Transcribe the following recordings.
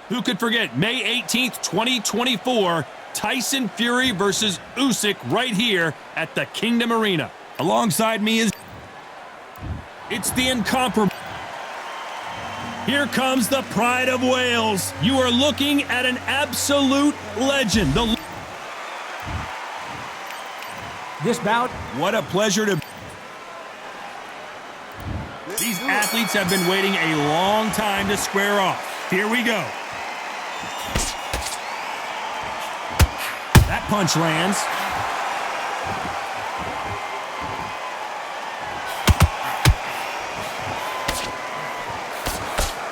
Who could forget May 18th, 2024, Tyson Fury versus Usyk right here at the Kingdom Arena. Alongside me is... It's the incomparable... Here comes the pride of Wales. You are looking at an absolute legend. This bout... What a pleasure to... These athletes have been waiting a long time to square off. Here we go. That punch lands.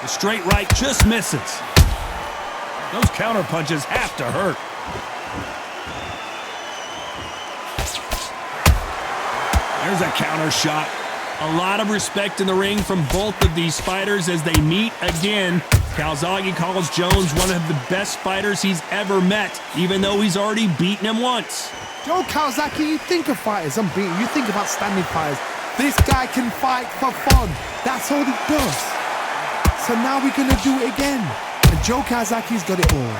The straight right just misses. Those counter punches have to hurt. There's a counter shot. A lot of respect in the ring from both of these fighters as they meet again. Calzaghe calls Jones one of the best fighters he's ever met, even though he's already beaten him once. Joe Calzaghe, you think of fighters unbeaten, you think of outstanding fighters. This guy can fight for fun. That's all he does. So now we're going to do it again. And Joe Calzaghe's got it all.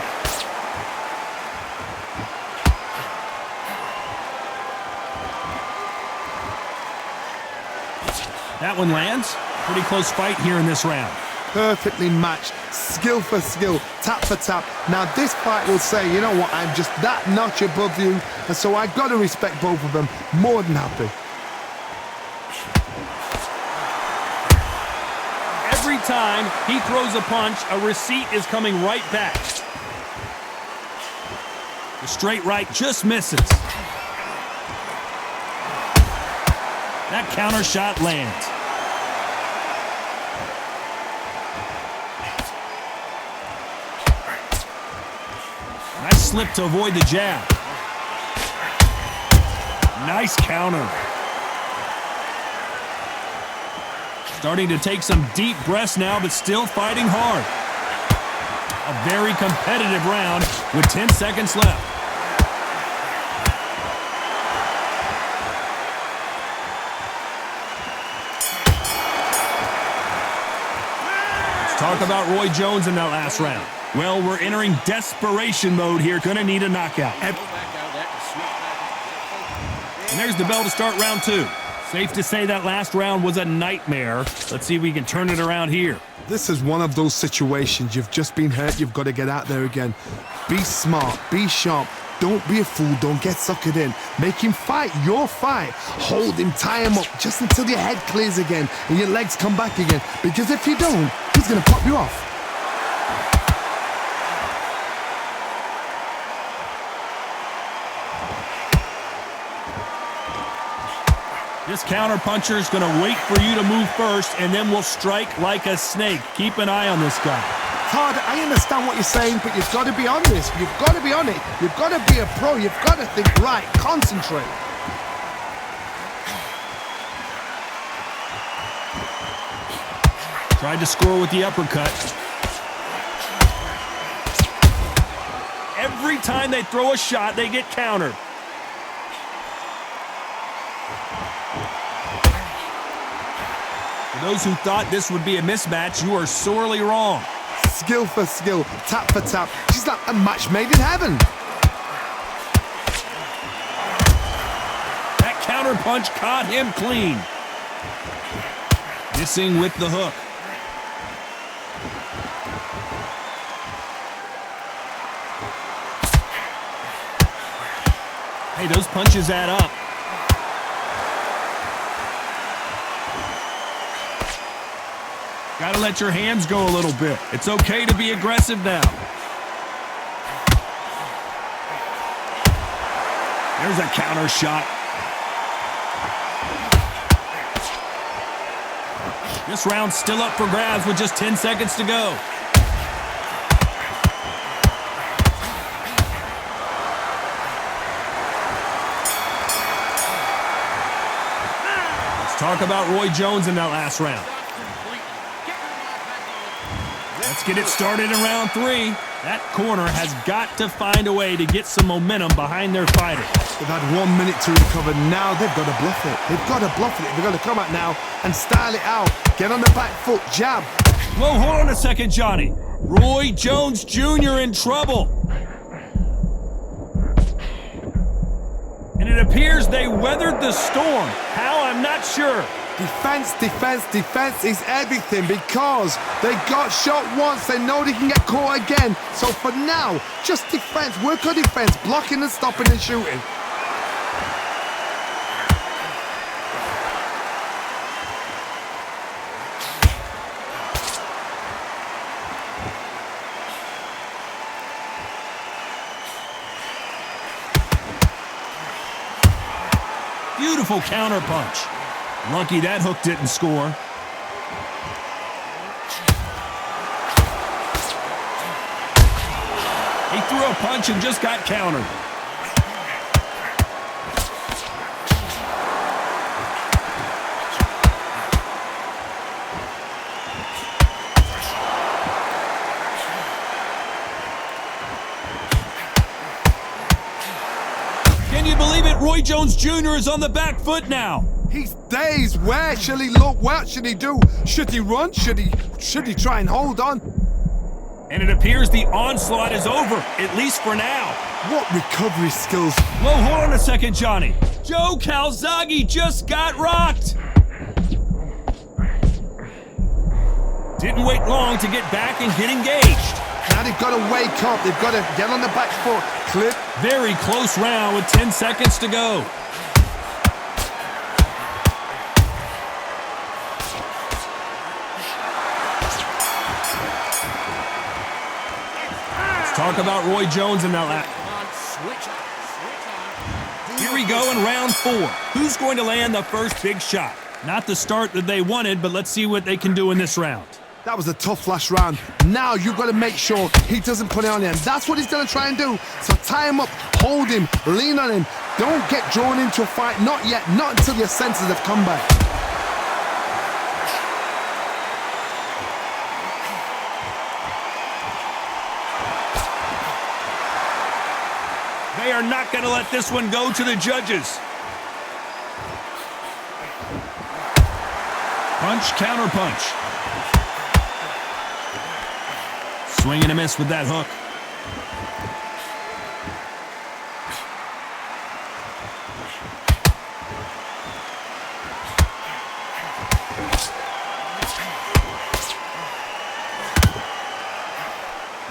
That one lands. Pretty close fight here in this round. Perfectly matched, skill for skill, tap for tap. Now this fight will say, you know what, I'm just that notch above you, and so I've got to respect both of them. More than happy. Every time he throws a punch, a receipt is coming right back. The straight right just misses. That counter shot lands. Nice slip to avoid the jab. Nice counter. Starting to take some deep breaths now, but still fighting hard. A very competitive round with 10 seconds left. Talk about Roy Jones in that last round. Well, we're entering desperation mode here. Gonna need a knockout. And there's the bell to start round two. Safe to say that last round was a nightmare. Let's see if we can turn it around here. This is one of those situations. You've just been hurt. You've got to get out there again. Be smart. Be sharp. Don't be a fool. Don't get suckered in. Make him fight your fight. Hold him, tie him up just until your head clears again and your legs come back again. Because if you don't, he's going to pop you off. This counter puncher is going to wait for you to move first, and then will strike like a snake. Keep an eye on this guy. Todd, I understand what you're saying, but you've got to be on this. You've got to be on it. You've got to be a pro. You've got to think right. Concentrate. Tried to score with the uppercut. Every time they throw a shot, they get countered. For those who thought this would be a mismatch, you are sorely wrong. Skill for skill, tap for tap. She's like a match made in heaven. That counter punch caught him clean. Missing with the hook. Hey, those punches add up. Gotta let your hands go a little bit. It's okay to be aggressive now. There's a counter shot. This round's still up for grabs with just 10 seconds to go. Let's talk about Roy Jones in that last round. Let's get it started in round three. That corner has got to find a way to get some momentum behind their fighter. They've had 1 minute to recover. Now they've got to bluff it. They've got to bluff it. They've got to come out now and style it out. Get on the back foot, jab. Whoa, hold on a second, Johnny. Roy Jones Jr. in trouble. And it appears they weathered the storm. How, I'm not sure. Defense, defense, defense is everything because they got shot once. They know they can get caught again. So for now, just defense. Work on defense, blocking and stopping and shooting. Beautiful counter punch. Lucky that hook didn't score. He threw a punch and just got countered. Can you believe it? Roy Jones Jr. is on the back foot now. He's dazed. Where shall he look? What should he do? Should he run? Should he try and hold on? And it appears the onslaught is over, at least for now. What recovery skills. Whoa, hold on a second, Johnny. Joe Calzaghe just got rocked. Didn't wait long to get back and get engaged. Now they've got to wake up. They've got to get on the back foot. Clip. Very close round with 10 seconds to go. Talk about Roy Jones in that lap. Here we go in round 4. Who's going to land the first big shot? Not the start that they wanted, but let's see what they can do in this round. That was a tough last round. Now you've got to make sure he doesn't put it on him. That's what he's going to try and do. So tie him up, hold him, lean on him. Don't get drawn into a fight. Not yet. Not until your senses have come back. They are not going to let this one go to the judges. Punch, counter punch. Swing and a miss with that hook.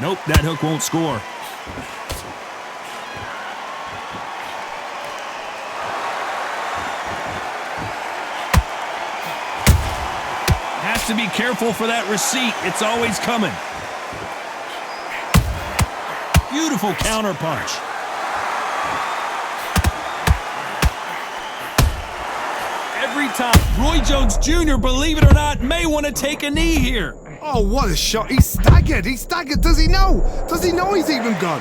Nope, that hook won't score. To be careful for that receipt. It's always coming. Beautiful counter punch. Every time, Roy Jones Jr., believe it or not, may want to take a knee here. Oh, what a shot. He's staggered. He's staggered. Does he know? Does he know he's even gone?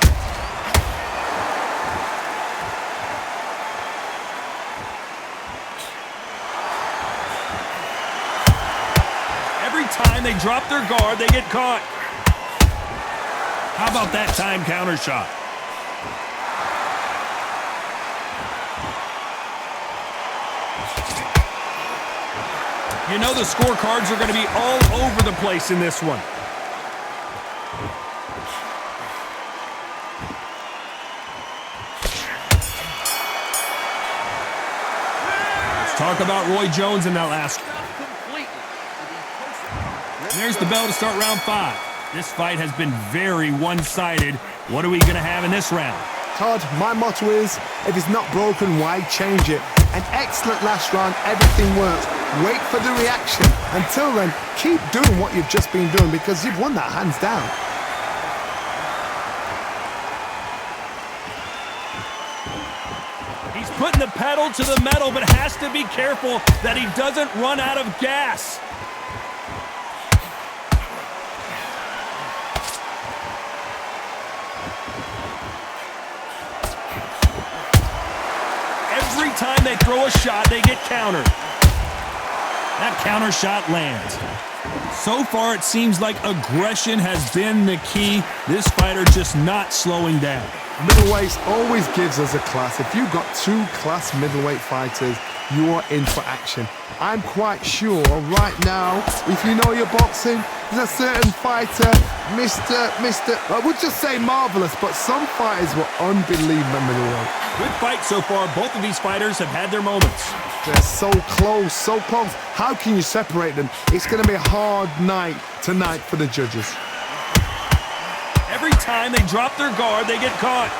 Time they drop their guard, they get caught. How about that time counter shot? You know the scorecards are going to be all over the place in this one. Let's talk about Roy Jones in that last one. There's the bell to start round 5. This fight has been very one-sided. What are we going to have in this round? Todd, my motto is, if it's not broken, why change it? An excellent last round, everything works. Wait for the reaction. Until then, keep doing what you've just been doing because you've won that hands down. He's putting the pedal to the metal, but has to be careful that he doesn't run out of gas. Every time they throw a shot, they get countered. That counter shot lands. So far, it seems like aggression has been the key. This fighter just not slowing down. Middleweights always gives us a class. If you've got two class middleweight fighters, you are in for action. I'm quite sure right now, if you know your boxing, there's a certain fighter, I would just say marvelous, but some fighters were unbelievable middleweight. Good fight so far. Both of these fighters have had their moments. They're so close, so close. How can you separate them? It's going to be a hard night tonight for the judges. Every time they drop their guard, they get caught.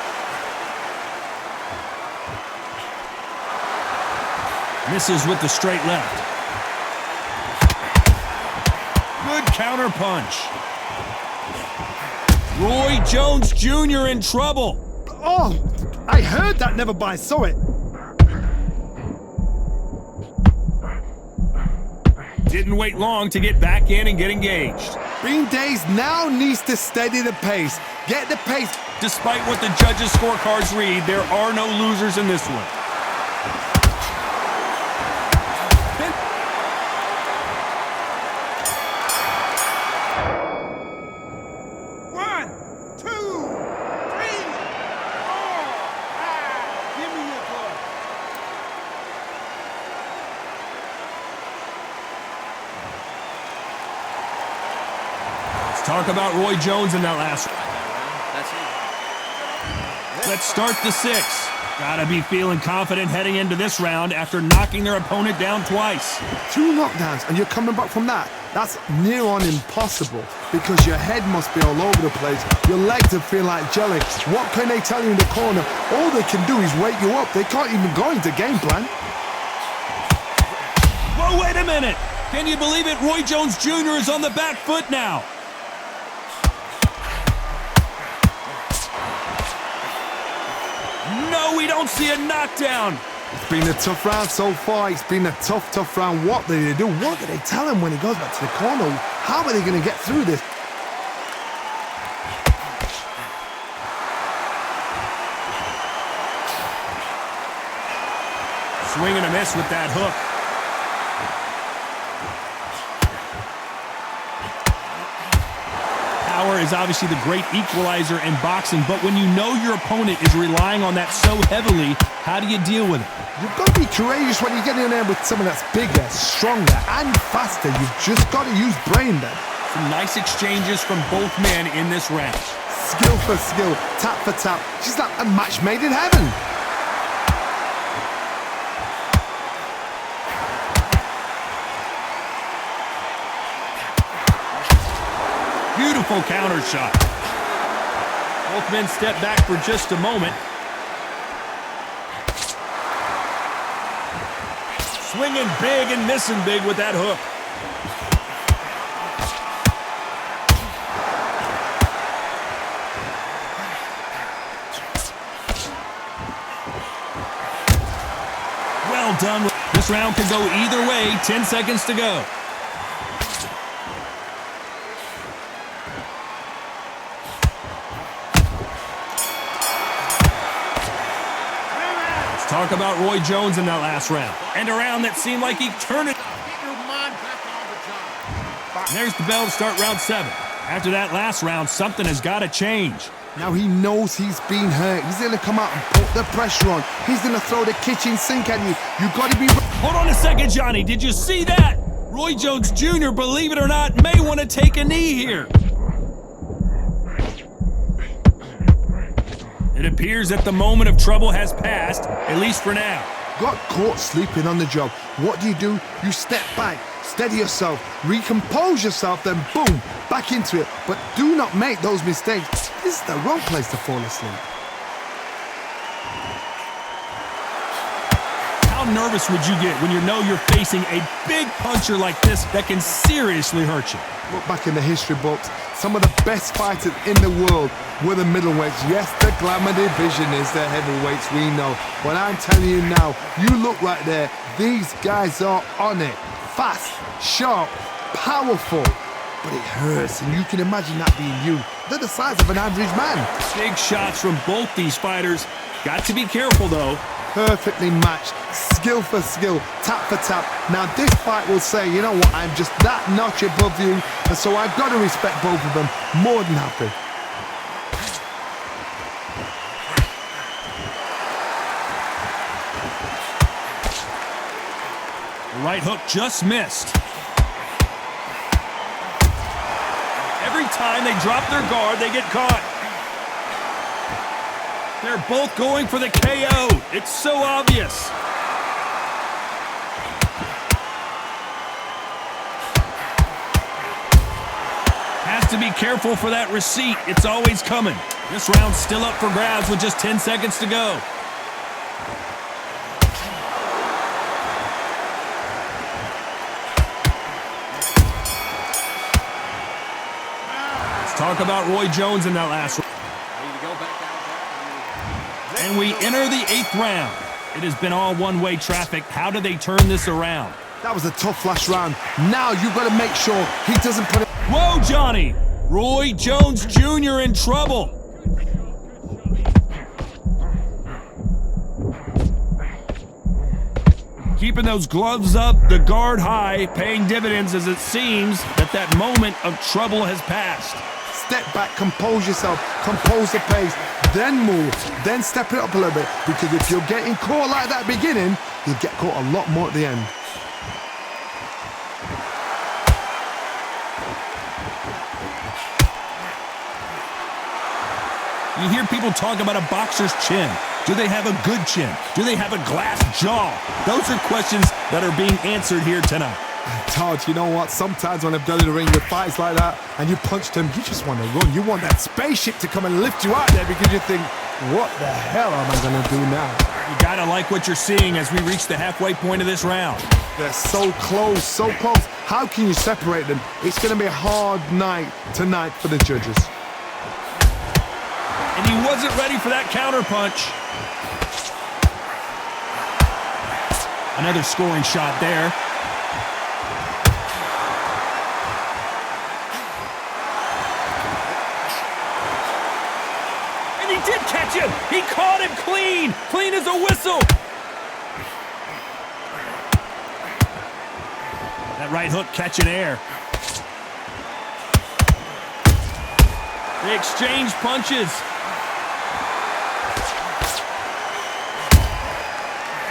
Misses with the straight left. Good counter punch. Roy Jones Jr. in trouble. Oh, I heard that, never by saw it. Didn't wait long to get back in and get engaged. Bean Days now needs to steady the pace. Get the pace. Despite what the judges' scorecards read, there are no losers in this one. Talk about Roy Jones in that last one. Let's start the sixth. Gotta be feeling confident heading into this round after knocking their opponent down twice. 2 knockdowns and you're coming back from that. That's near on impossible because your head must be all over the place. Your legs are feeling like jelly. What can they tell you in the corner? All they can do is wake you up. They can't even go into game plan. Whoa, wait a minute. Can you believe it? Roy Jones Jr. is on the back foot now. No, we don't see a knockdown. It's been a tough round so far. It's been a tough round. What do they do? What do they tell him when he goes back to the corner? How are they going to get through this? Swing and a miss with that hook. Power is obviously the great equalizer in boxing, but when you know your opponent is relying on that so heavily, how do you deal with it? You've got to be courageous when you get in there with someone that's bigger, stronger, and faster. You've just got to use brain then. Some nice exchanges from both men in this round. Skill for skill, tap for tap. She's like a match made in heaven. Beautiful counter shot. Both men step back for just a moment. Swinging big and missing big with that hook. Well done. This round could go either way. 10 seconds to go. Talk about Roy Jones in that last round. And a round that seemed like eternity. There's the bell to start round 7. After that last round, something has got to change. Now he knows he's been hurt. He's going to come out and put the pressure on. He's going to throw the kitchen sink at you. You've got to be... Hold on a second, Johnny. Did you see that? Roy Jones Jr., believe it or not, may want to take a knee here. It appears that the moment of trouble has passed, at least for now. Got caught sleeping on the job. What do? You step back, steady yourself, recompose yourself, then boom, back into it. But do not make those mistakes. This is the wrong place to fall asleep. How nervous would you get when you know you're facing a big puncher like this that can seriously hurt you? Look back in the history books, some of the best fighters in the world were the middleweights. Yes, the glamour division is the heavyweights, we know. But I'm telling you now, you look right there, these guys are on it. Fast, sharp, powerful. But it hurts, and you can imagine that being you. They're the size of an average man. Big shots from both these fighters. Got to be careful, though. perfectly matched, skill for skill, tap for tap. Now this fight will say, you know what, I'm just that notch above you, and so I've got to respect both of them. More than happy. The right hook just missed. Every time they drop their guard, they get caught. They're both going for the KO. It's so obvious. Has to be careful for that receipt. It's always coming. This round's still up for grabs with just 10 seconds to go. Let's talk about Roy Jones in that last round. And we enter the 8th round. It has been all one-way traffic. How do they turn this around? That was a tough last round. Now you've got to make sure he doesn't put it. Whoa, Johnny! Roy Jones Jr. in trouble. Keeping those gloves up, the guard high, paying dividends as it seems that moment of trouble has passed. Step back, compose yourself, compose the pace, then move, then step it up a little bit, because if you're getting caught like that beginning, you'll get caught a lot more at the end. You hear people talk about a boxer's chin. Do they have a good chin? Do they have a glass jaw? Those are questions that are being answered here tonight. Todd, you know what? Sometimes when I've done in the ring with fights like that and you punched him, you just want to run. You want that spaceship to come and lift you out there because you think, what the hell am I going to do now? You got to like what you're seeing as we reach the halfway point of this round. They're so close, so close. How can you separate them? It's going to be a hard night tonight for the judges. And he wasn't ready for that counter punch. Another scoring shot there. And he did catch him. He caught him clean. Clean as a whistle. That right hook catching air. They exchange punches.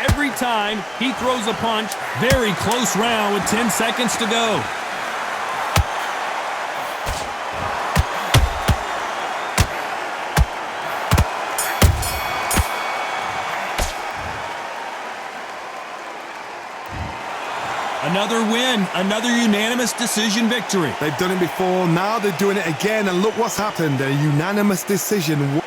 Every time he throws a punch, very close round with 10 seconds to go. Another win, another unanimous decision victory. They've done it before, now they're doing it again, and look what's happened, a unanimous decision.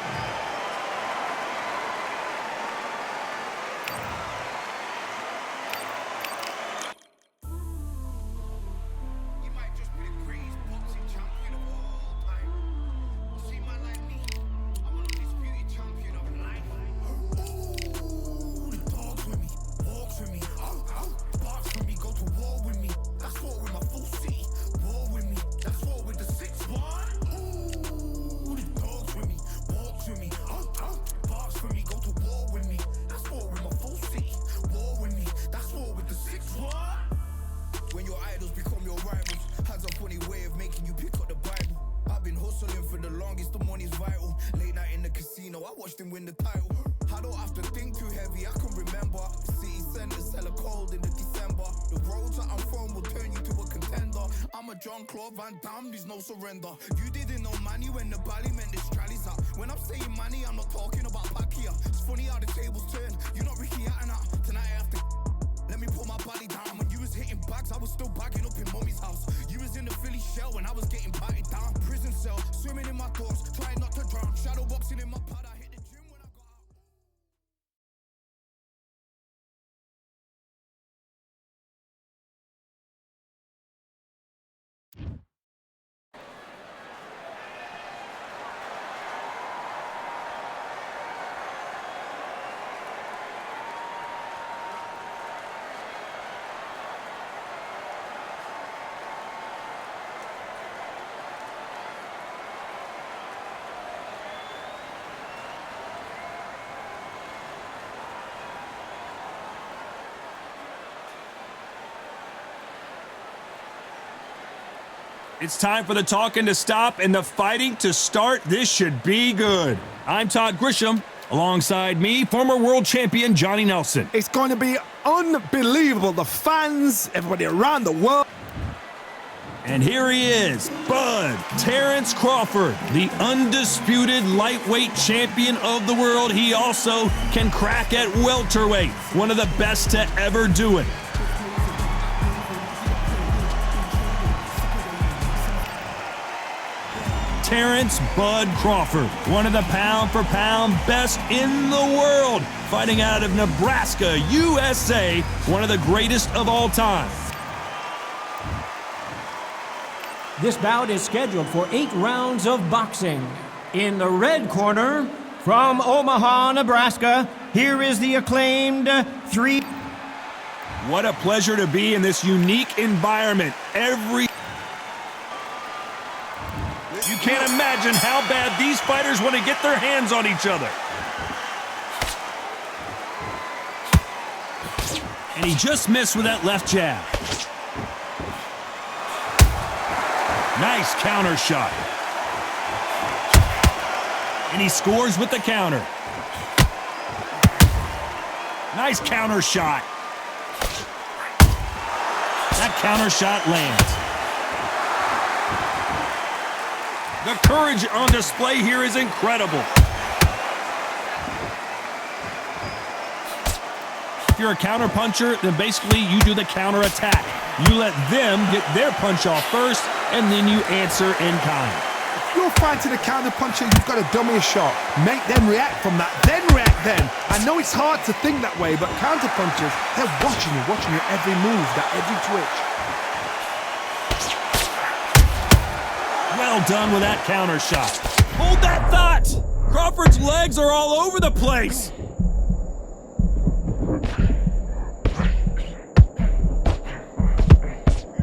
Surrender. You didn't know money when the bally meant this rallies up. When I'm saying money, I'm not talking about back here. It's funny how the tables turn. You're not Ricky Hatton out. Tonight I have to let me put my body down. When you was hitting bags, I was still bagging up in mommy's house. You was in the Philly shell when I was getting batted down. Prison cell, swimming in my thoughts, trying not to drown. Shadow boxing in my pad, I hit the gym when I got out. It's time for the talking to stop and the fighting to start. This should be good. I'm Todd Grisham. Alongside me, former world champion Johnny Nelson. It's going to be unbelievable. The fans, everybody around the world. And here he is, Bud Terrence Crawford, the undisputed lightweight champion of the world. He also can crack at welterweight, one of the best to ever do it. Terrence Bud Crawford, one of the pound-for-pound best in the world, fighting out of Nebraska, USA, one of the greatest of all time. This bout is scheduled for 8 rounds of boxing. In the red corner, from Omaha, Nebraska, here is the acclaimed What a pleasure to be in this unique environment. You can't imagine how bad these fighters want to get their hands on each other. And he just missed with that left jab. Nice counter shot. And he scores with the counter. Nice counter shot. That counter shot lands. The courage on display here is incredible. If you're a counter puncher, then basically you do the counter attack. You let them get their punch off first, and then you answer in kind. If you're fighting a counter puncher, you've got to dummy a shot. Make them react from that, then react then. I know it's hard to think that way, but counter punchers, they're watching your every move, that every twitch. Well done with that counter shot. Hold that thought! Crawford's legs are all over the place.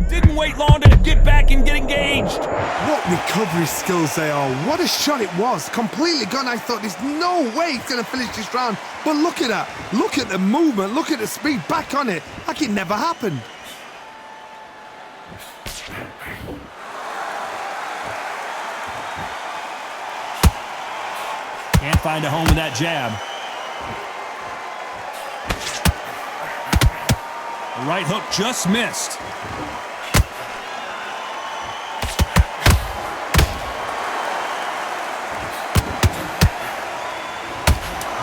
Didn't wait long to get back and get engaged. What recovery skills they are. What a shot it was. Completely gone. I thought there's no way he's going to finish this round. But look at that. Look at the movement. Look at the speed. Back on it. Like it never happened. Can't find a home with that jab. The right hook just missed.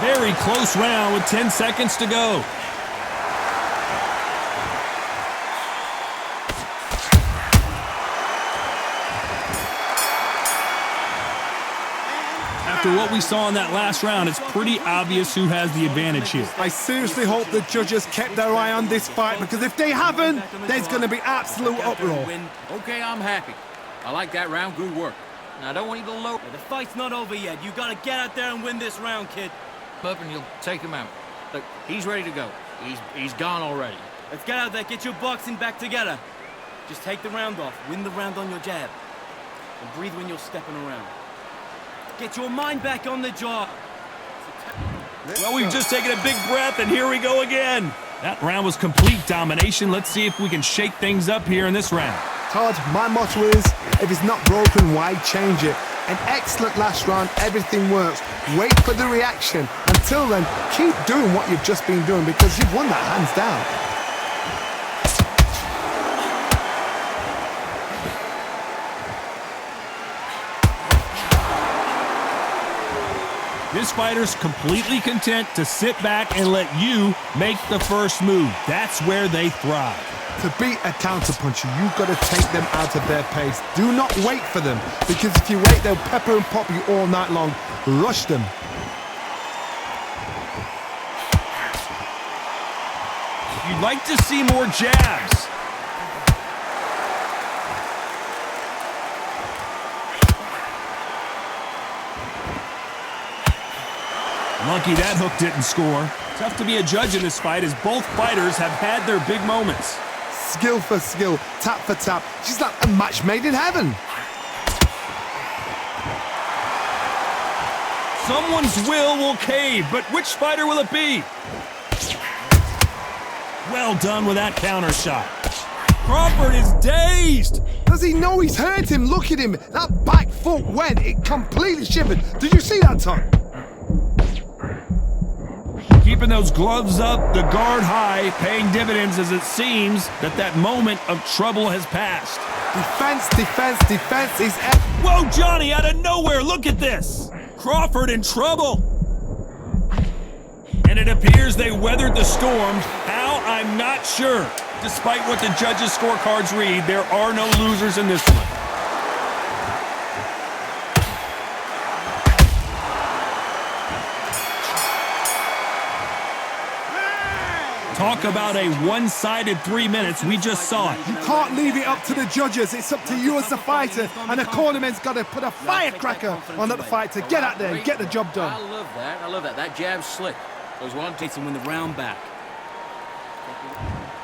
Very close round with 10 seconds to go. After what we saw in that last round, it's pretty obvious who has the advantage here. I seriously hope the judges kept their eye on this fight, because if they haven't, there's going to be absolute uproar. Okay, I'm happy. I like that round. Good work. Now, I don't want you to low. The fight's not over yet. You gotta get out there and win this round, kid. Up and you'll take him out. Look, he's ready to go. He's gone already. Let's get out there, get your boxing back together. Just take the round off, win the round on your jab, and breathe when you're stepping around. Get your mind back on the job. Well, we've just taken a big breath, and here we go again. That round was complete domination. Let's see if we can shake things up here in this round. Todd, my motto is, if it's not broken, why change it? An excellent last round, everything works. Wait for the reaction. Until then, keep doing what you've just been doing, because you've won that hands down. This fighter's completely content to sit back and let you make the first move. That's where they thrive. To beat a counterpuncher, you've got to take them out of their pace. Do not wait for them, because if you wait, they'll pepper and pop you all night long. Rush them. You'd like to see more jabs. Lucky that hook didn't score. Tough to be a judge in this fight, as both fighters have had their big moments. Skill for skill, tap for tap. She's like a match made in heaven. Someone's will cave, but which fighter will it be? Well done with that counter shot. Crawford is dazed. Does he know he's hurt him? Look at him. That back foot went. It completely shivered. Did you see that, Tom? Keeping those gloves up, the guard high, paying dividends as it seems that moment of trouble has passed. Defense, defense, defense is... Whoa, Johnny, out of nowhere, look at this! Crawford in trouble! And it appears they weathered the storm. How? I'm not sure. Despite what the judges' scorecards read, there are no losers in this one. Talk about a one-sided 3 minutes. We just saw it. You can't leave it up to the judges. It's up to you as the fighter. And the cornerman's got to put a firecracker on that fight to get out there and get the job done. I love that. I love that. That jab's slick. Goes one, Takes him win the round back.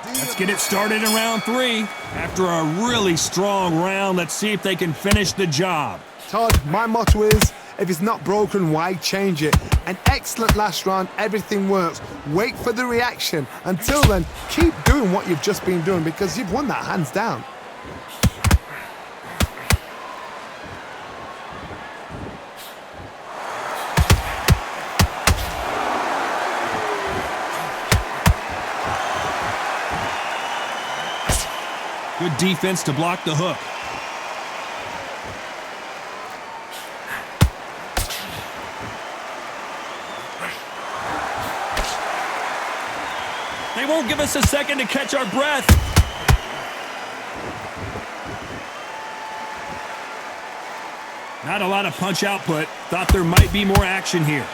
Let's get it started in round 3. After a really strong round, let's see if they can finish the job. Todd, my motto is, if it's not broken, why change it? An excellent last round, everything works. Wait for the reaction. Until then, keep doing what you've just been doing because you've won that hands down. Good defense to block the hook. They won't give us a second to catch our breath. Not a lot of punch output. Thought there might be more action here.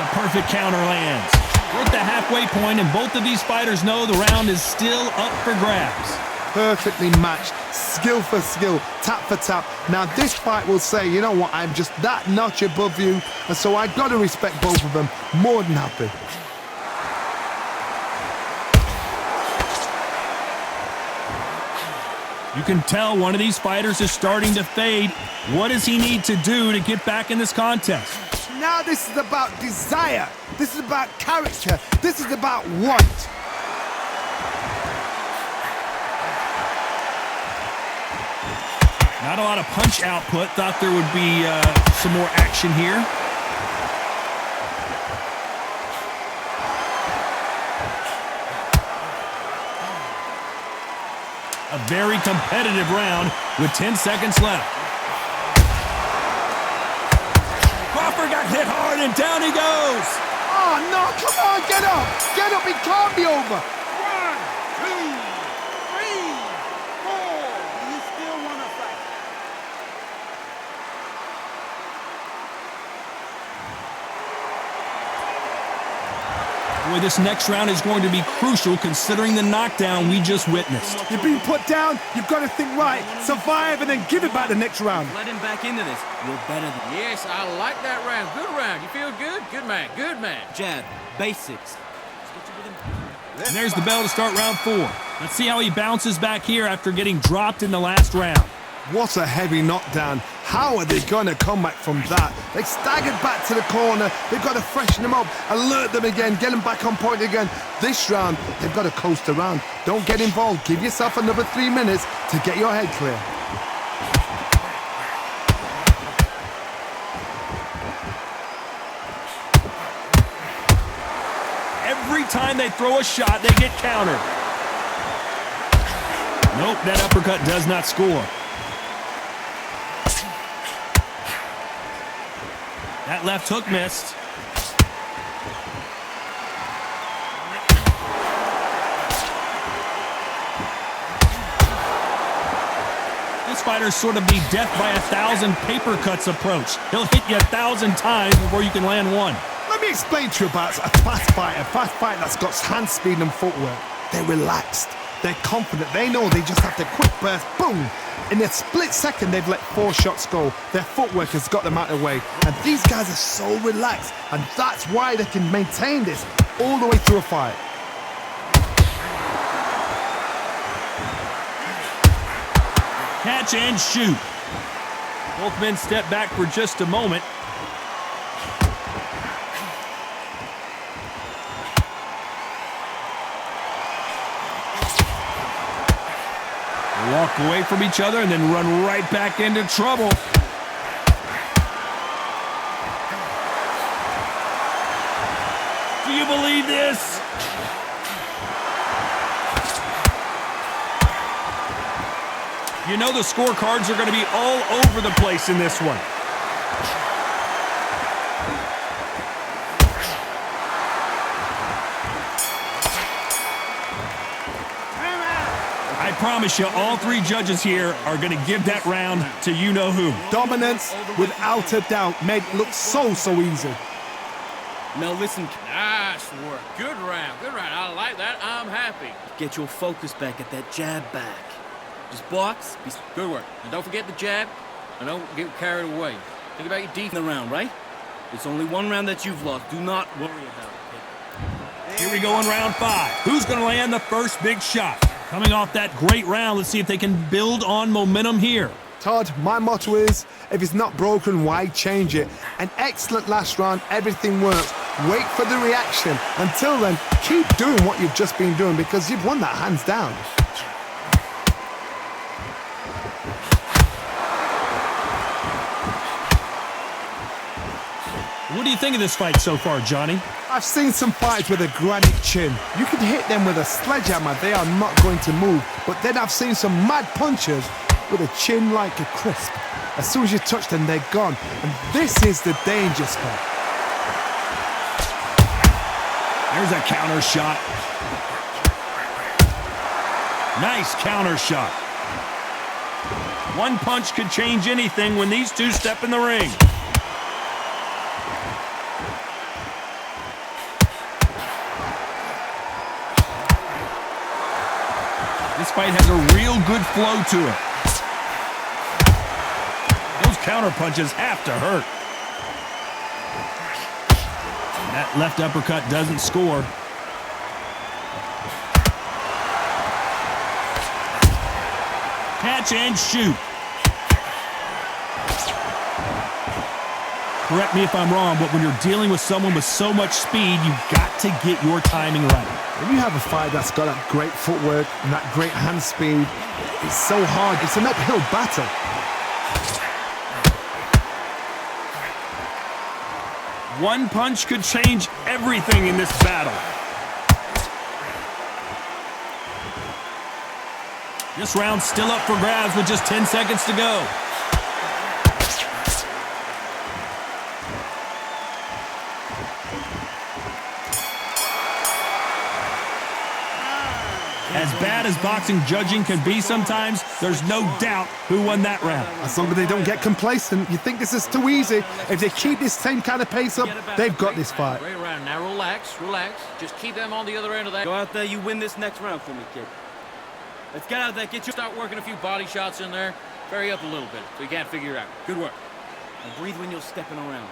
A perfect counter lands. We're at the halfway point, and both of these fighters know the round is still up for grabs. Perfectly matched, skill for skill, tap for tap. Now this fight will say, you know what, I'm just that notch above you, and so I've got to respect both of them. More than happy. You can tell one of these fighters is starting to fade. What does he need to do to get back in this contest? Now this is about desire. This is about character. This is about want. Not a lot of punch output. Thought there would be some more action here. A very competitive round with 10 seconds left. Crawford got hit hard and down he goes. Oh no, come on, get up. Get up, it can't be over. 1, 2, 3, 4. You still want to fight? Boy, this next round is going to be crucial considering the knockdown we just witnessed. You've been put down, you've got to think right, survive and then give it back the next round. Let him back into this. You're better than yes, I like that round. Good round. You feel good? Good man. Good man. jab. Basics. And there's the bell to start round 4. Let's see how he bounces back here after getting dropped in the last round. What a heavy knockdown. How are they going to come back from that? They staggered back to the corner. They've got to freshen them up, alert them again, get them back on point again. This round, they've got to coast around. Don't get involved. Give yourself another 3 minutes to get your head clear. Every time they throw a shot, they get countered. Nope, that uppercut does not score. That left hook missed. This fighter's sort of the death by 1,000 paper cuts approach. He'll hit you 1,000 times before you can land one. Let me explain to you about a fast fighter that's got hand speed and footwork. They're relaxed. They're confident. They know they just have to quick burst, boom. In a split second, they've let 4 shots go. Their footwork has got them out of the way. And these guys are so relaxed. And that's why they can maintain this all the way through a fight. Catch and shoot. Both men step back for just a moment. walk away from each other and then run right back into trouble. Do you believe this? You know the scorecards are going to be all over the place in this one. I promise you, all three judges here are going to give that round to you-know-who. Dominance, without a doubt, made it look so easy. Now listen, Nice work. Good round. Good round. I like that. I'm happy. get your focus back at that jab back. Just box, be Good work. And don't forget the jab. And don't get carried away. Think about your in defense. the round, right? It's only one round that you've lost. Do not worry about it, kid. Here we go in round 5. Who's going to land the first big shot? Coming off that great round, let's see if they can build on momentum here. Todd, my motto is, if it's not broken, why change it? An excellent last round, everything works. Wait for the reaction. Until then, keep doing what you've just been doing because you've won that hands down. What do you think of this fight so far, Johnny? I've seen some fights with a granite chin. You can hit them with a sledgehammer, they are not going to move. But then I've seen some mad punchers with a chin like a crisp. As soon as you touch them, they're gone. And this is the danger spot. There's a counter shot. Nice counter shot. One punch could change anything when these two step in the ring. This fight has a real good flow to it. Those counter punches have to hurt. That left uppercut doesn't score. Catch and shoot. Correct me if I'm wrong, but when you're dealing with someone with so much speed, you've got to get your timing right. When you have a fight that's got that great footwork and that great hand speed, it's so hard. It's an uphill battle. One punch could change everything in this battle. This round's still up for grabs with just 10 seconds to go. As bad as boxing judging can be sometimes, there's no doubt who won that round. As long as they don't get complacent, you think this is too easy. If they keep this same kind of pace up, they've got this fight. Great round. Now relax, relax. Just keep them on the other end of that. Go out there, you win this next round for me, kid. Let's get out there, get you... Start working a few body shots in there. Vary up a little bit so you can't figure it out. Good work. And breathe when you're stepping around.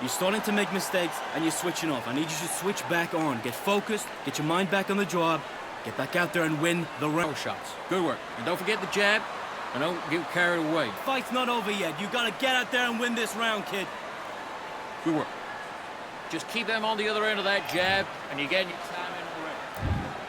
You're starting to make mistakes and you're switching off. I need you to switch back on. Get focused, get your mind back on the job, get back out there and win the round. Power shots. Good work. And don't forget the jab. And don't get carried away. Fight's not over yet. You gotta get out there and win this round, kid. Good work. Just keep them on the other end of that jab, and you're getting your time in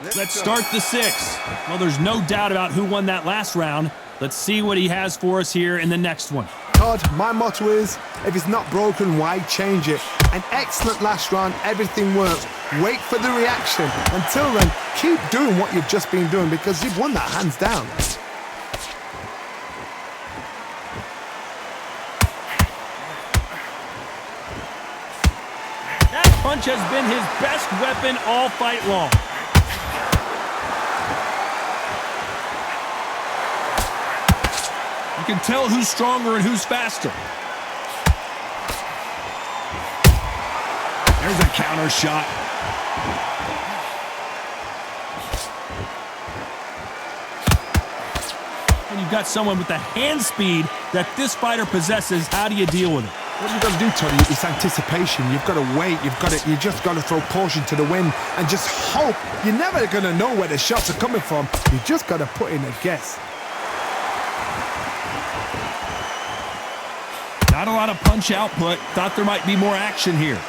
the ring. Let's start the 6. Well, there's no doubt about who won that last round. Let's see what he has for us here in the next one. Todd, my motto is, if it's not broken, why change it? An excellent last round, everything works. Wait for the reaction. Until then, keep doing what you've just been doing because you've won that hands down. That punch has been his best weapon all fight long. You can tell who's stronger and who's faster. There's a counter shot. And you've got someone with the hand speed that this fighter possesses. How do you deal with it? What you've got to do, Tony, is anticipation. You've got to wait. You just got to throw caution to the wind and just hope. You're never going to know where the shots are coming from. You just got to put in a guess. Not a lot of punch output. Thought there might be more action here.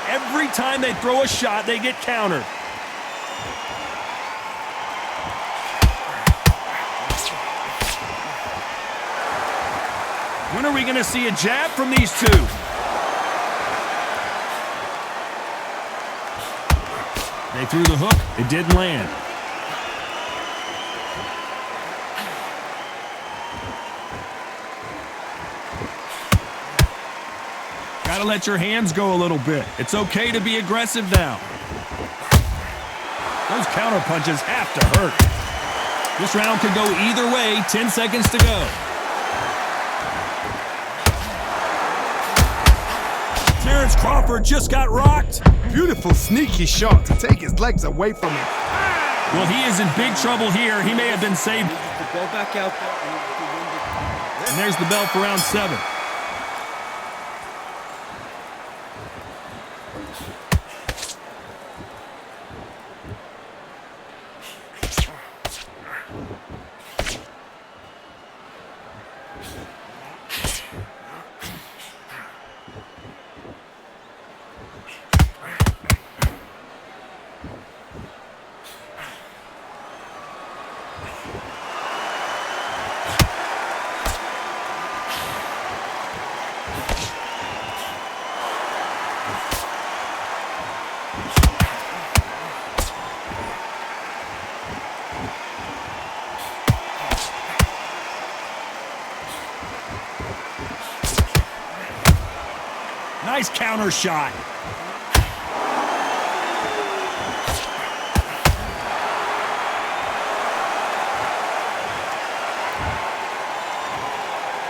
Every time they throw a shot, they get countered. When are we going to see a jab from these two? They threw the hook. It didn't land. Gotta let your hands go a little bit. It's okay to be aggressive now. Those counter punches have to hurt. This round could go either way. 10 seconds to go. Terrence Crawford just got rocked. Beautiful sneaky shot to take his legs away from him. Well, he is in big trouble here. He may have been saved. Go back out there And there's the bell for round 7. Nice counter shot.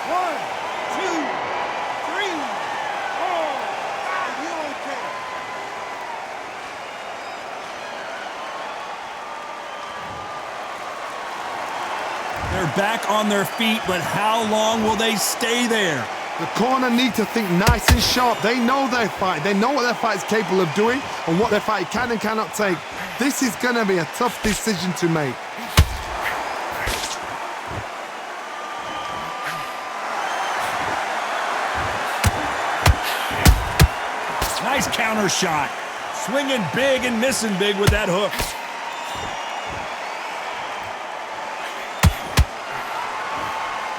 One, two, three, four. Are you okay? They're back on their feet, but how long will they stay there? The corner need to think nice and sharp. They know their fight. They know what their fight is capable of doing and what their fight can and cannot take. This is going to be a tough decision to make. Nice counter shot. Swinging big and missing big with that hook.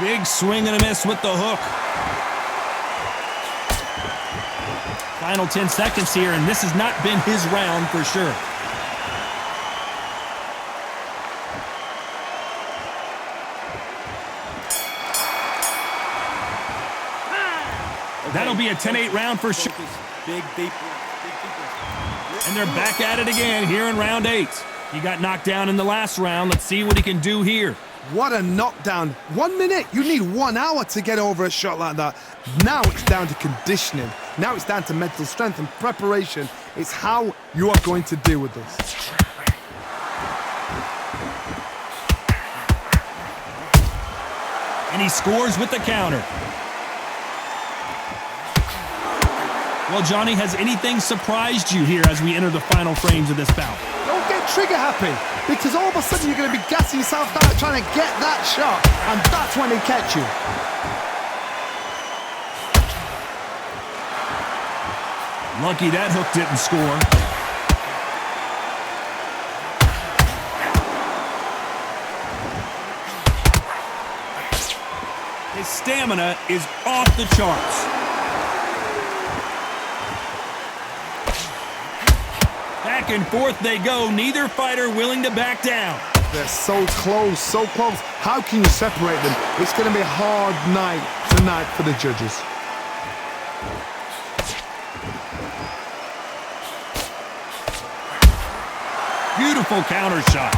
Big swing and a miss with the hook. Final 10 seconds here, and this has not been his round for sure. That'll be a 10-8 round for sure. Big deep. And they're back at it again here in round 8. He got knocked down in the last round. Let's see what he can do here. What a knockdown. 1 minute. You need 1 hour to get over a shot like that. Now it's down to conditioning. Now it's down to mental strength and preparation. It's how you are going to deal with this. And he scores with the counter. Well, Johnny, has anything surprised you here as we enter the final frames of this bout? Don't get trigger happy, because all of a sudden you're going to be gassing yourself out trying to get that shot, and that's when they catch you. Lucky that hook didn't score. His stamina is off the charts. Back and forth they go, neither fighter willing to back down. They're so close, so close. How can you separate them? It's going to be a hard night tonight for the judges. Beautiful counter shot.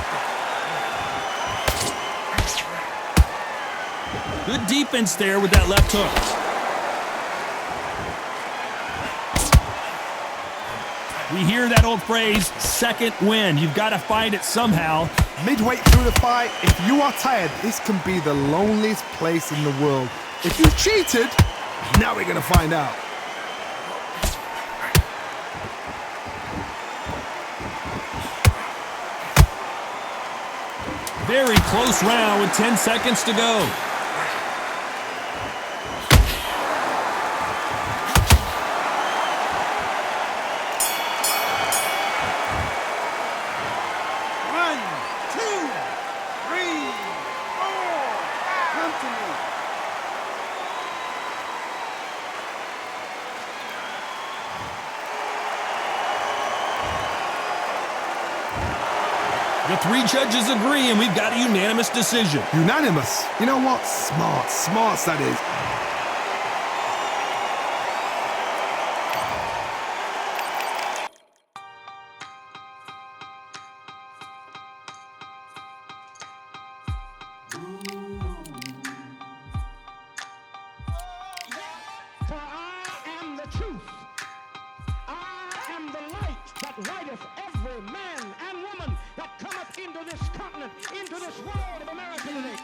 Good defense there with that left hook. We hear that old phrase, second wind. You've got to find it somehow. Midway through the fight, if you are tired, this can be the loneliest place in the world. If you cheated, now we're going to find out. Very close round with 10 seconds to go. The three judges agree, and we've got a unanimous decision. Unanimous? You know what? Smart. Smarts, that is. For I am the truth. I am the light that lighteth every man and woman that cometh into this continent, into this world of America today.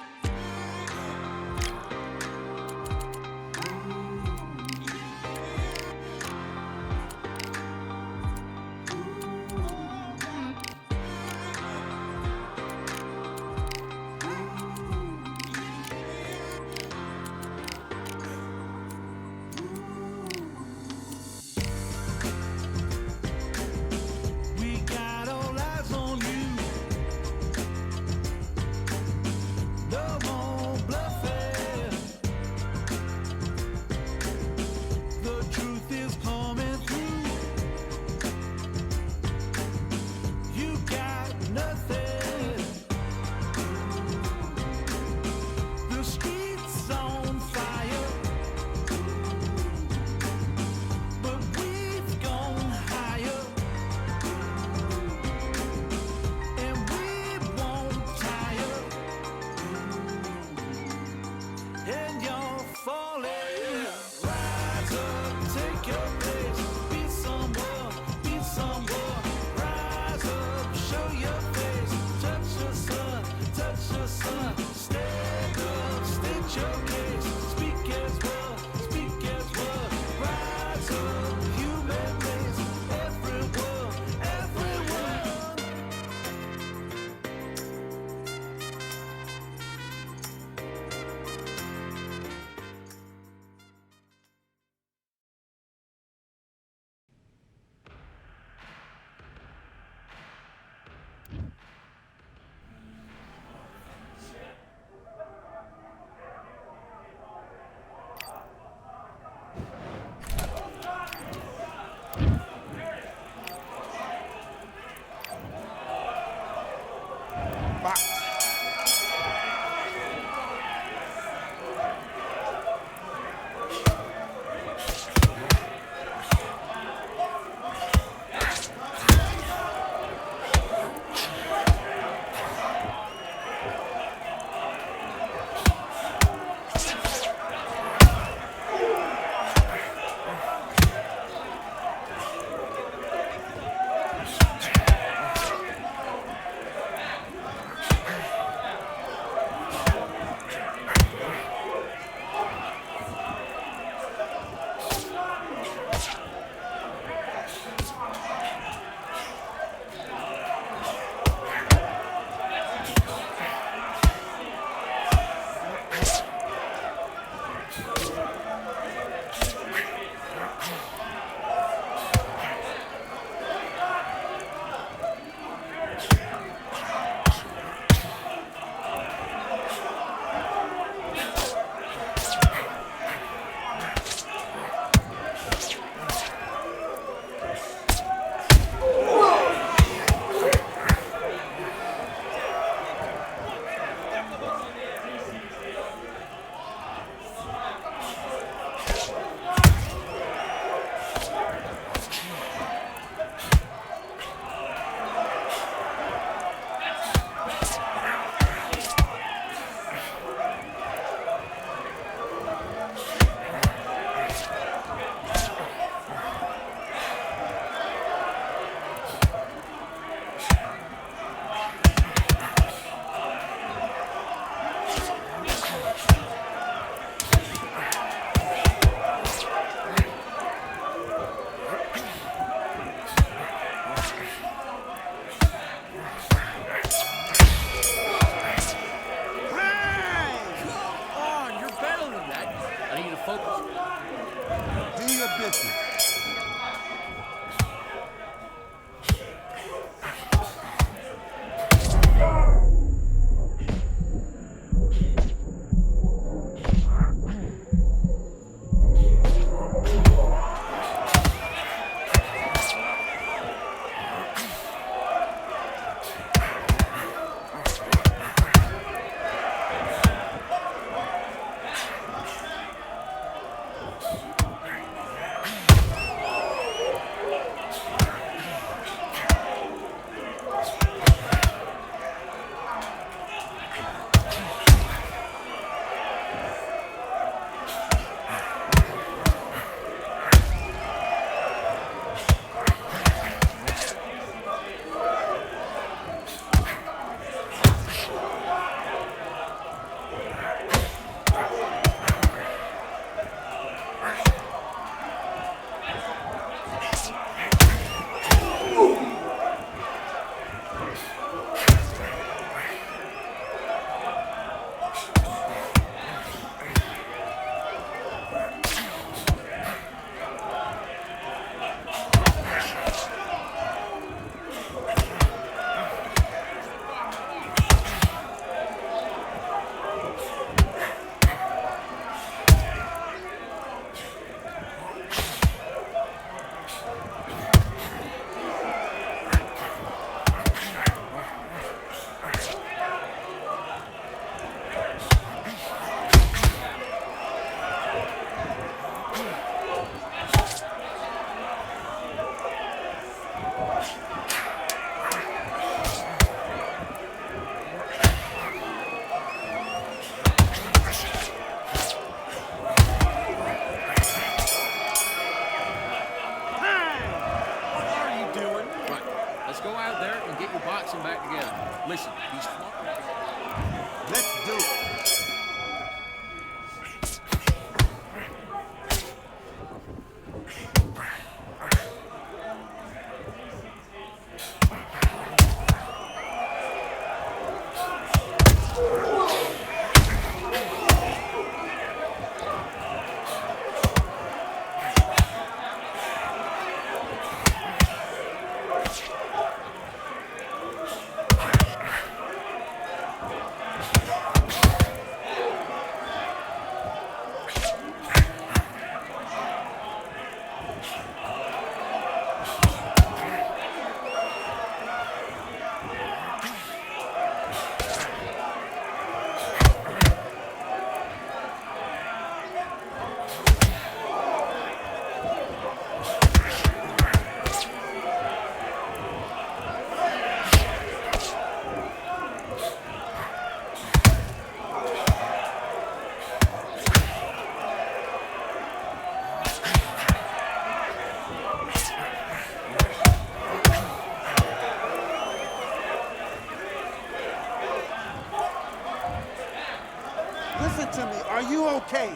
Listen to me. Are you okay?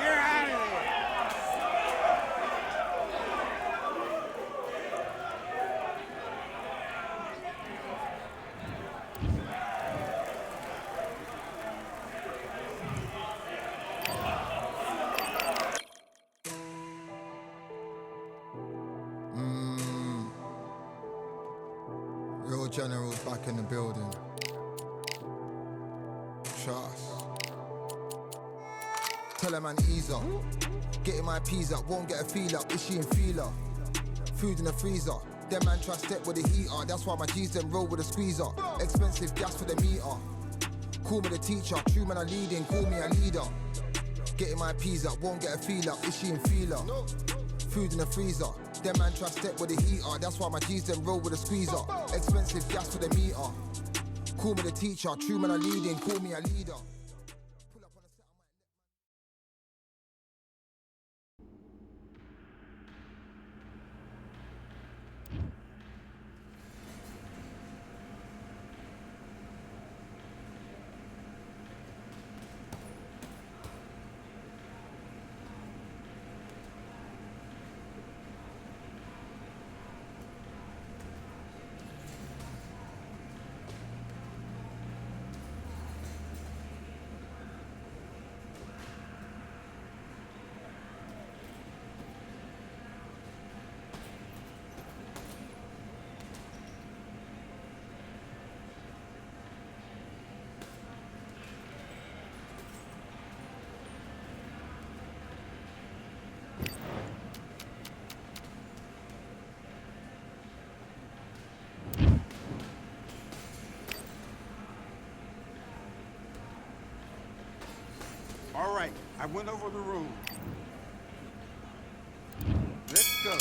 You're out of there. Real generals back in the building. Trust. Tell a man ease up. Getting my peas up, won't get a feel up. Is she in feeler? Food in the freezer. Them man try step with the heater. That's why my G's them roll with a squeezer. Expensive gas for the meter. Call me the teacher. True man I leading, call me a leader. Getting my peas up, won't get a feel up. Is she in feeler? Food in the freezer. Them man try step with the heater. That's why my G's them roll with a squeezer. Expensive gas for the meter. Call me the teacher. True man I leading, call me a leader. All right, I went over the rules. Let's go.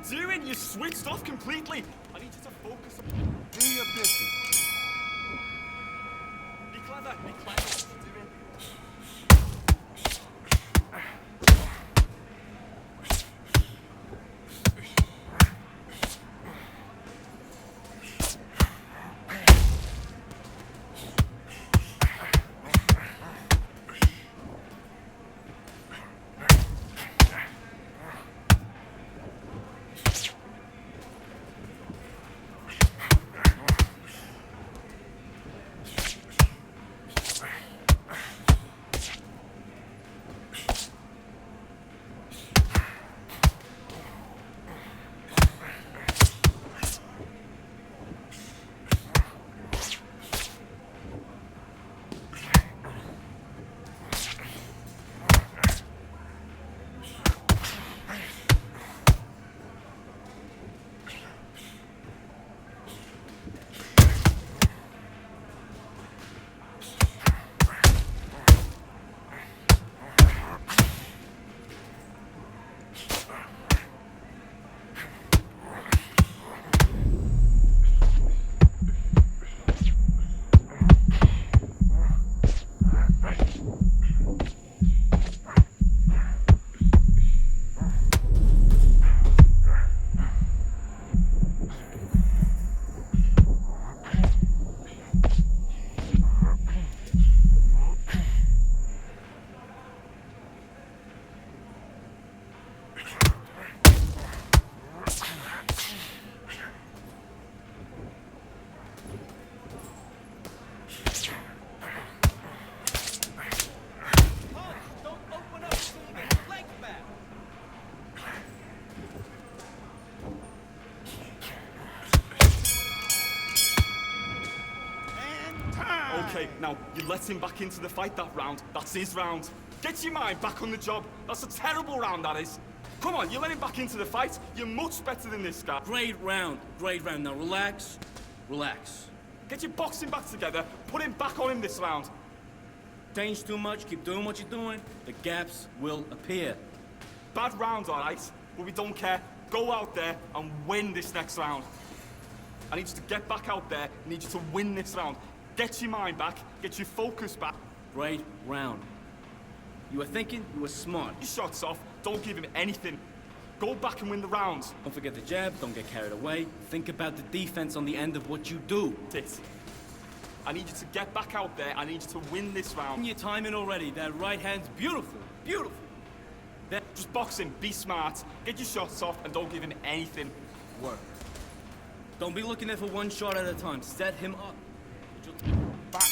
doing? You switched off completely. I need you to focus on... Do your business. Be clever. Be clever. What you doing? Okay, now, you let him back into the fight that round. That's his round. Get your mind back on the job. That's a terrible round, that is. Come on, you let him back into the fight. You're much better than this guy. Great round. Great round. Now relax. Relax. Get your boxing back together. Put him back on him this round. Change too much. Keep doing what you're doing. The gaps will appear. Bad round, all right? But we don't care. Go out there and win this next round. I need you to get back out there. I need you to win this round. Get your mind back. Get your focus back. Great round. You were thinking, you were smart. Your shots off. Don't give him anything. Go back and win the rounds. Don't forget the jab. Don't get carried away. Think about the defense on the end of what you do. This. I need you to get back out there. I need you to win this round. Your timing already. That right hand's beautiful. Beautiful. Just box him. Be smart. Get your shots off and don't give him anything. Work. Don't be looking there for one shot at a time. Set him up. Back.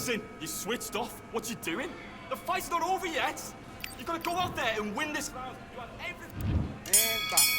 Listen, you switched off. What you doing? The fight's not over yet. You gotta go out there and win this round. You have everything. And box.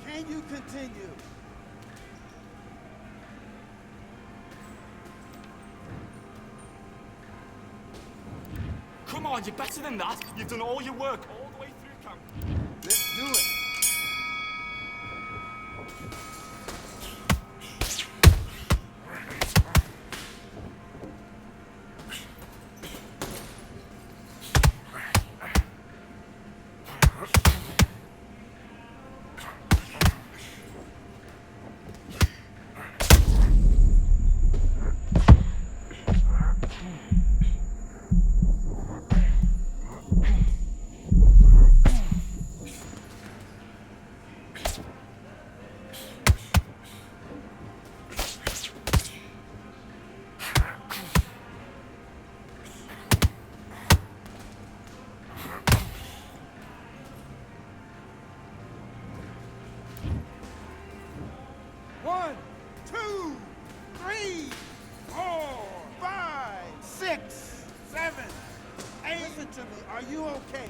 Can you continue? Come on, you're better than that. You've done all your work all the way through camp. Let's do it. One, two, three, 4, 5, 6, 7, 8. Listen to me. Are you okay?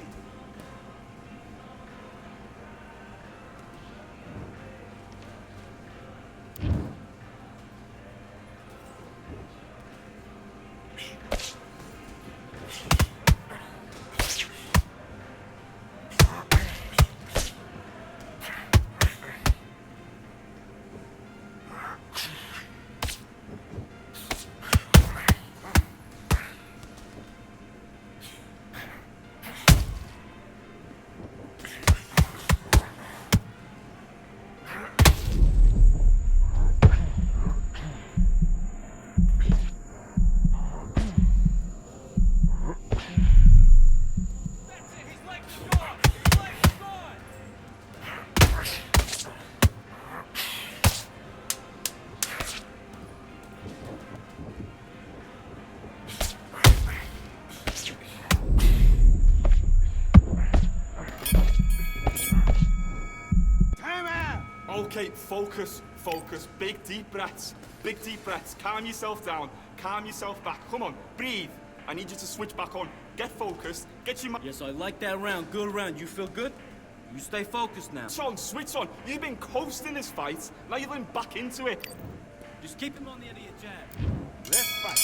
Okay, focus, focus. Big deep breaths. Big deep breaths. Calm yourself down. Calm yourself back. Come on, breathe. I need you to switch back on. Get focused. Get your mind. Yes, I like that round. Good round. You feel good? You stay focused now. Switch on. You've been coasting this fight. Now you're going back into it. Just keep him on the end of your jab. Let's fight.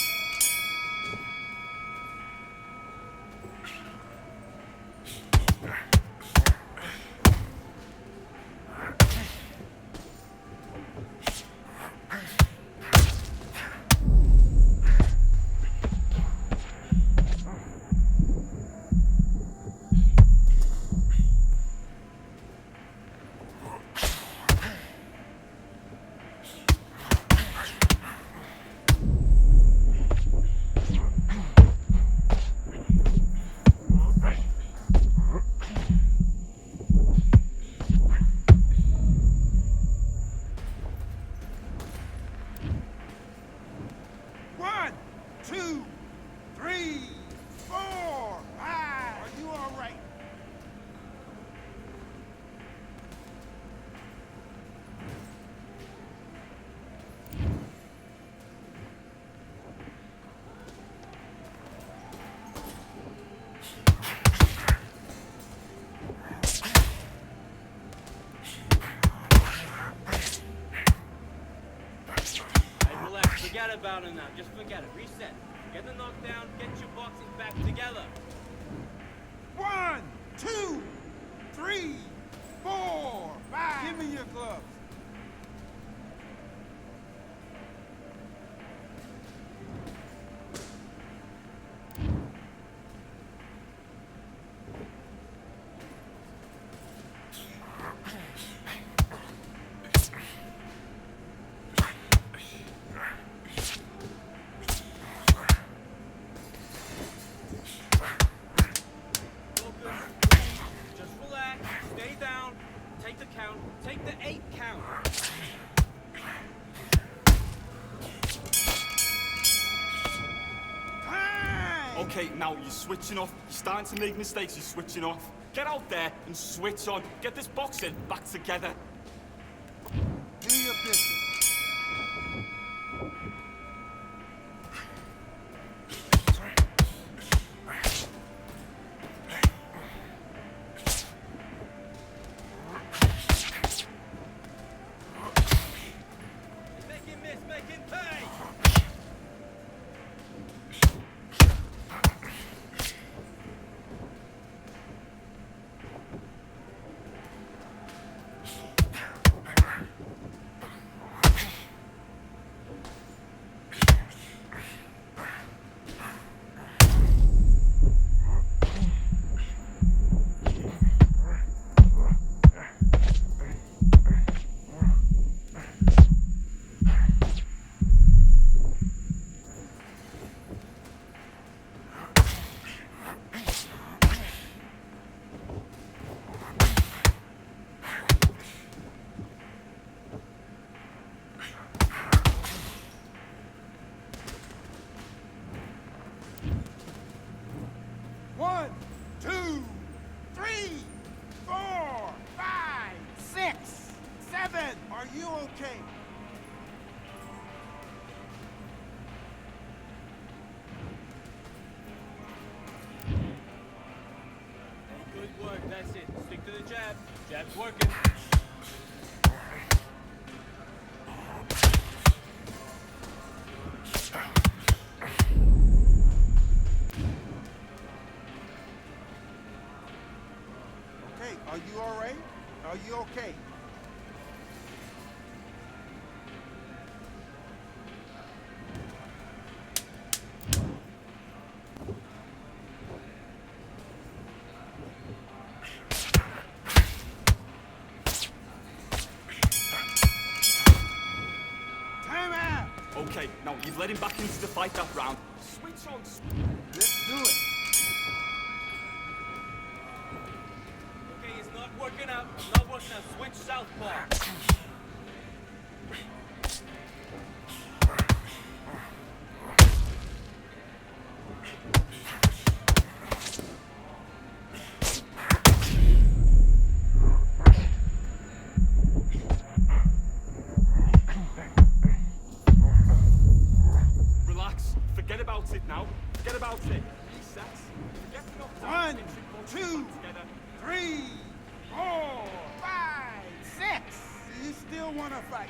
now. Just forget it. Reset. Get the knockdown. Get your boxing back together. 1, 2, 3, 4, 5. Give me your gloves. Just relax. Stay down. Take the count. Take the 8 count. Okay, now you're switching off. You're starting to make mistakes. You're switching off. Get out there and switch on. Get this boxing back together. Do your business. Make him miss. Make him pay. One, 2, 3, 4, 5, 6, 7. Are you okay? Good work. That's it. Stick to the jab. Jab's working. Okay, are you all right? Are you okay? Time out! Okay, now you've let him back into the fight that round. Switch on. Let's do it. Okay, it's not working out. Not working out. Switch southpaw. Relax. Forget about it now. Forget about it. Reset. Forget the knockdown. 1, 2, 3, 4, 5, 6. Do you still want to fight?